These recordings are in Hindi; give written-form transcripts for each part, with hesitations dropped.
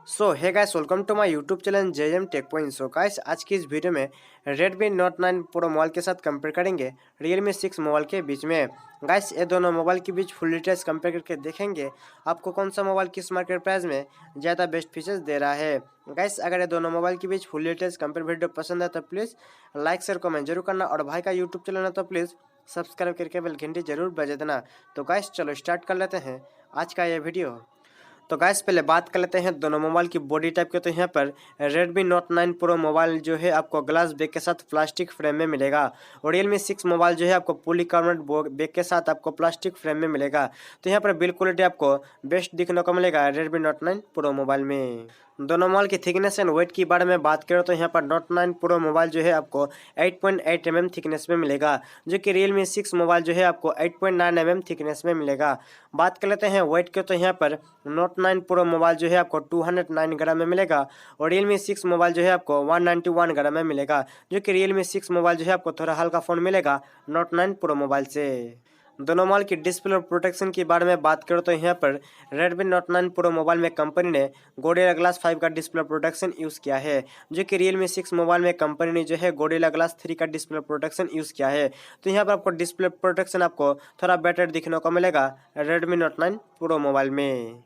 So hey guys, welcome to my YouTube channel JM Tech Point. So guys, आज की इस वीडियो में Redmi Note 9 Pro मोबाइल के साथ कंपेयर करेंगे Realme 6 मोबाइल के बीच में। गाइस, ये दोनों मोबाइल के बीच फुल डिटेल्स कंपेयर करके देखेंगे आपको कौन सा मोबाइल किस मार्केट प्राइस में ज़्यादा बेस्ट फीचर्स दे रहा है। गाइस, अगर ये दोनों मोबाइल के बीच फुल डिटेल्स कंपेयर वीडियो पसंद है तो प्लीज़ लाइक शेयर कमेंट जरूर करना, और भाई का यूट्यूब चैनल है तो प्लीज़ सब्सक्राइब करके बेल घंटी जरूर बजा देना। तो गाइस, चलो स्टार्ट कर लेते हैं आज का ये वीडियो। तो गाइस, पहले बात कर लेते हैं दोनों मोबाइल की बॉडी टाइप के। तो यहाँ पर Redmi Note 9 Pro मोबाइल जो है आपको ग्लास बैक के साथ प्लास्टिक फ्रेम में मिलेगा, और Realme 6 मोबाइल जो है आपको पॉलीकार्बोनेट बैक के साथ आपको प्लास्टिक फ्रेम में मिलेगा। तो यहाँ पर बिल्ड क्वालिटी आपको बेस्ट दिखने को मिलेगा Redmi Note 9 Pro मोबाइल में। दोनों मोबाइल की थिकनेस एंड वेट की बारे में बात करें तो यहाँ पर Note 9 Pro मोबाइल जो है आपको 8.8 mm थिकनेस में मिलेगा, जो कि Realme 6 मोबाइल जो है आपको 8.9 mm थिकनेस में मिलेगा। बात कर लेते हैं वेट के, तो यहाँ पर Note 9 Pro मोबाइल जो है आपको 209 ग्राम में मिलेगा, और Realme 6 मोबाइल जो है आपको 191 ग्राम में मिलेगा, जो कि Realme 6 मोबाइल जो है आपको थोड़ा हल्का फ़ोन मिलेगा Note 9 Pro मोबाइल से। दोनों मोबाइल की डिस्प्ले और प्रोटेक्शन की बारे में बात करो तो यहाँ पर Redmi Note 9 Pro मोबाइल में कंपनी ने गोरिल्ला ग्लास 5 का डिस्प्ले प्रोटेक्शन यूज़ किया है, जो कि Realme 6 मोबाइल में कंपनी ने जो है गोरिल्ला ग्लास 3 का डिस्प्ले प्रोटेक्शन यूज़ किया है। तो यहाँ पर आपको डिस्प्ले प्रोटेक्शन आपको थोड़ा बेटर दिखने को मिलेगा Redmi Note 9 Pro मोबाइल में।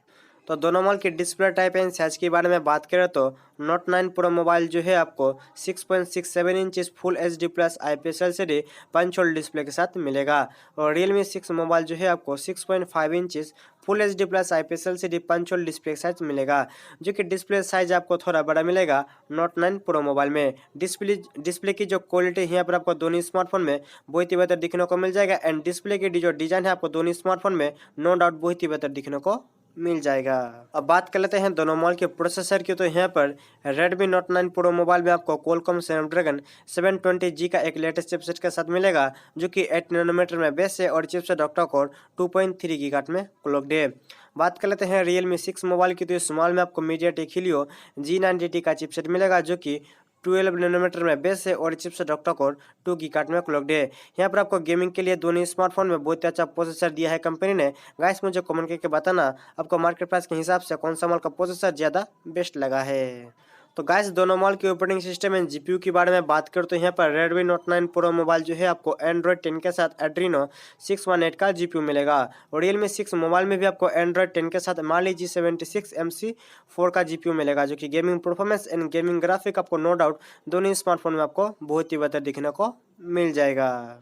तो दोनों मोबाइल की डिस्प्ले टाइप एंड साइज के बारे में बात करें तो Note 9 Pro मोबाइल जो है आपको 6.67 inch full HD plus IPS LCD punch hole display के साथ मिलेगा, और Realme 6 मोबाइल जो है आपको 6.5 inch full HD plus IPS LCD punch hole display के साथ मिलेगा, जो कि डिस्प्ले साइज आपको थोड़ा बड़ा मिलेगा Note 9 Pro मोबाइल में। डिस्प्ले की जो क्वालिटी है यहाँ पर आपको दोनों स्मार्टफोन में बहुत ही बेहतर दिखने को मिल जाएगा, एंड डिस्प्ले की जो डिजाइन है आपको दोनों स्मार्टफोन में नो डाउट बहुत ही बेहतर दिखने को मिल जाएगा। अब बात कर लेते हैं दोनों मोबाइल के प्रोसेसर की, तो यहाँ पर Redmi Note 9 Pro मोबाइल में आपको Qualcomm Snapdragon 720G का एक लेटेस्ट चिपसेट के साथ मिलेगा, जो कि 8 नैनोमीटर में बेस है, और चिपसेट ऑक्टा कोर 2.3 गीगाहर्ट्ज में क्लॉक्ड है। बात कर लेते हैं Realme 6 मोबाइल की, तो इस मोबाइल में आपको MediaTek Helio G90T का चिपसेट मिलेगा, जो कि 12 नैनोमीटर में बेस है, और चिपसेट ऑक्टा कोर 2 गीगाहर्ट्ज में क्लॉक्ड है। यहाँ पर आपको गेमिंग के लिए दोनों स्मार्टफोन में बहुत ही अच्छा प्रोसेसर दिया है कंपनी ने। गाइस, मुझे कमेंट करके बताना आपको मार्केट प्राइस के हिसाब से कौन सा मोबाइल का प्रोसेसर ज़्यादा बेस्ट लगा है। तो गाइस, दोनों मोबाइल के ऑपरेटिंग सिस्टम एंड जीपीयू के बारे में बात करें तो यहाँ पर Redmi Note 9 Pro मोबाइल जो है आपको Android 10 के साथ Adreno 618 का जीपीयू मिलेगा, और Realme 6 मोबाइल में भी आपको Android 10 के साथ Mali G76 MC4 का जीपीयू मिलेगा, जो कि gaming performance and gaming graphic आपको नो डाउट दोनों स्मार्टफोन में आपको बहुत ही बेहतर दिखने को मिल जाएगा।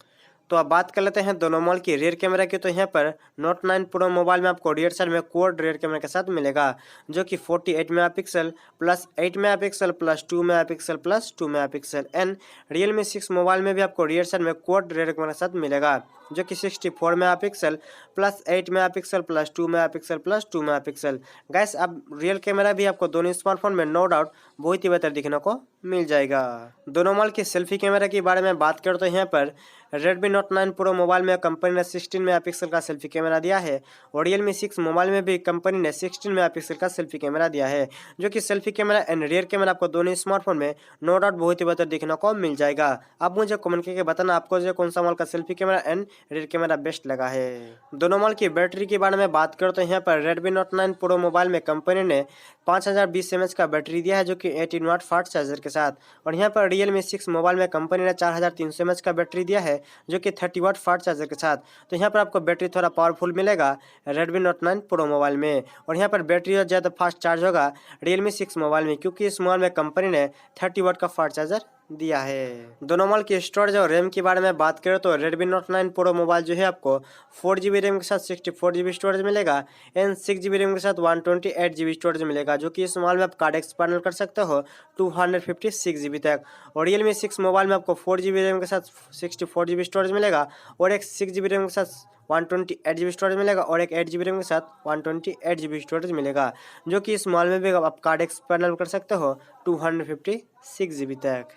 तो अब बात कर लेते हैं दोनों मोबाइल की रियर कैमरा की, तो यहाँ पर Note 9 Pro मोबाइल में आपको रियर साइड में क्वाड रियर कैमरा के साथ मिलेगा, जो कि 48 megapixel plus 8 megapixel plus 2 megapixel plus 2 megapixel. And Realme 6 mobile में भी आपको रियर साइड में क्वाड रियर कैमरा के साथ मिलेगा, जो कि 64 megapixel plus 8 megapixel plus 2 megapixel plus 2 megapixel. Guys, अब रियल कैमरा भी आपको दोनों स्मार्टफोन में नो डाउट बहुत ही बेहतर दिखने को मिल जाएगा। दोनों मोबाइल की सेल्फी कैमरा के बारे में बात करें तो यहाँ पर Redmi Note 9 Pro मोबाइल में कंपनी ने 16 मेगापिक्सल का सेल्फी कैमरा दिया है, और Realme 6 मोबाइल में भी कंपनी ने 16 मेगापिक्सल का सेल्फी कैमरा दिया है, जो कि selfie camera and rear camera आपको दोनों स्मार्टफोन में नो डाउट बहुत ही बेहतर देखने को मिल जाएगा। आप मुझे कमेंट करके बताना आपको जो कौन सा मोबाइल का selfie camera and rear camera best लगा है। दोनों मोबाइल की बैटरी के बारे में बात करें तो यहाँ पर Redmi Note 9 Pro मोबाइल में कंपनी ने 5020 mAh का बैटरी दिया है, जो कि 18 वाट फास्ट चार्जर के साथ, और यहाँ पर Realme 6 मोबाइल में कंपनी ने 4300 mAh का बैटरी दिया है, जो कि 30 वाट फास्ट चार्जर के साथ। तो यहाँ पर आपको बैटरी थोड़ा पावरफुल मिलेगा Redmi Note 9 Pro मोबाइल में, और यहाँ पर बैटरी ज़्यादा फास्ट चार्ज होगा Realme 6 मोबाइल में, क्योंकि इस मोबाइल में कंपनी ने 30 वाट का फास्ट चार्जर दिया है। दोनों मोबाइल की स्टोरेज और रैम के बारे में बात करें तो Redmi Note 9 Pro मोबाइल जो है आपको 4GB रैम के साथ 64GB स्टोरेज मिलेगा, एंड 6GB रैम के साथ 128GB स्टोरेज मिलेगा, जो कि इस मोबाइल में आप कार्ड एक्सपांड कर सकते हो 256GB तक। और Realme 6 मोबाइल में आपको 4GB रैम के साथ 64GB स्टोरेज मिलेगा, और एक 6GB रैम के साथ 128GB स्टोरेज मिलेगा, और एक 8GB रैम के साथ 128GB स्टोरेज मिलेगा, जो कि इस मोबाइल में भी आप कार्ड एक्सपांड कर सकते हो 256GB तक।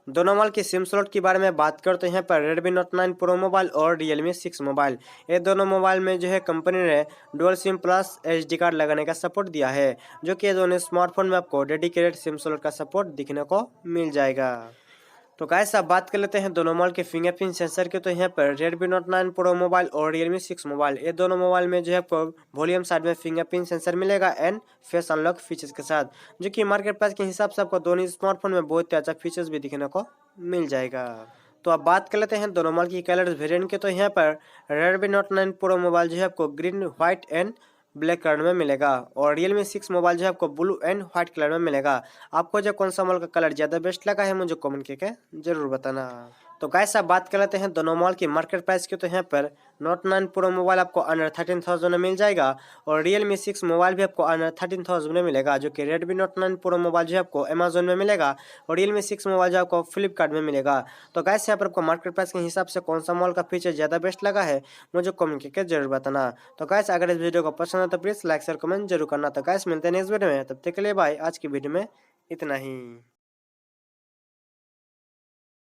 दोनों मोबाइल की सिम स्लॉट के बारे में बात करें तो यहाँ पर Redmi Note 9 Pro मोबाइल और Realme 6 मोबाइल, ये दोनों मोबाइल में जो है कंपनी ने dual SIM plus SD card लगाने का सपोर्ट दिया है, जो कि ये दोनों स्मार्टफोन में आपको डेडिकेटेड सिम स्लॉट का सपोर्ट दिखने को मिल जाएगा। तो गाइस अब बात कर लेते हैं दोनों मोबाइल के फिंगरप्रिंट सेंसर के। तो यहाँ पर Redmi Note 9 Pro मोबाइल और Realme 6 मोबाइल, ये दोनों मोबाइल में जो है आपको वॉल्यूम साइड में फिंगरप्रिंट सेंसर मिलेगा एंड फेस अनलॉक फीचर्स के साथ, जो कि मार्केट प्राइस के हिसाब से आपको दोनों स्मार्टफोन में बहुत ही अच्छा फीचर्स भी दिखने को मिल जाएगा। तो अब बात कर लेते हैं दोनों मोबाइल की कलर वेरिएंट के। तो यहाँ पर Redmi Note 9 Pro मोबाइल जो है आपको green, white and black colour में मिलेगा और Realme 6 मोबाइल जो है आपको ब्लू एंड व्हाइट कलर में मिलेगा। आपको जो कौन सा मोबाइल का कलर ज़्यादा बेस्ट लगा है मुझे कमेंट करके जरूर बताना। तो गाइस अब बात कर लेते हैं दोनों मोबाइल की मार्केट प्राइस की। तो यहाँ पर Note 9 Pro मोबाइल आपको अंडर 13,000 में मिल जाएगा और Realme 6 मोबाइल भी आपको अंडर 13,000 में मिलेगा, जो कि Redmi Note 9 Pro मोबाइल जो है आपको अमेजोन में मिलेगा और Realme 6 मोबाइल जो आपको फ्लिपकार्ट में मिलेगा। तो गाइस यहाँ पर आपको मार्केट प्राइस के हिसाब से कौन सा मोबाइल का फीचर ज़्यादा बेस्ट लगा है मुझे कमेंट करके जरूर बताना। तो गाइस अगर इस वीडियो को पसंद है तो प्लीज़ लाइक शेयर कमेंट जरूर करना। तो गाइस मिलते हैं नेक्स्ट वीडियो में, तब तक के लिए बाय। आज की वीडियो में इतना ही।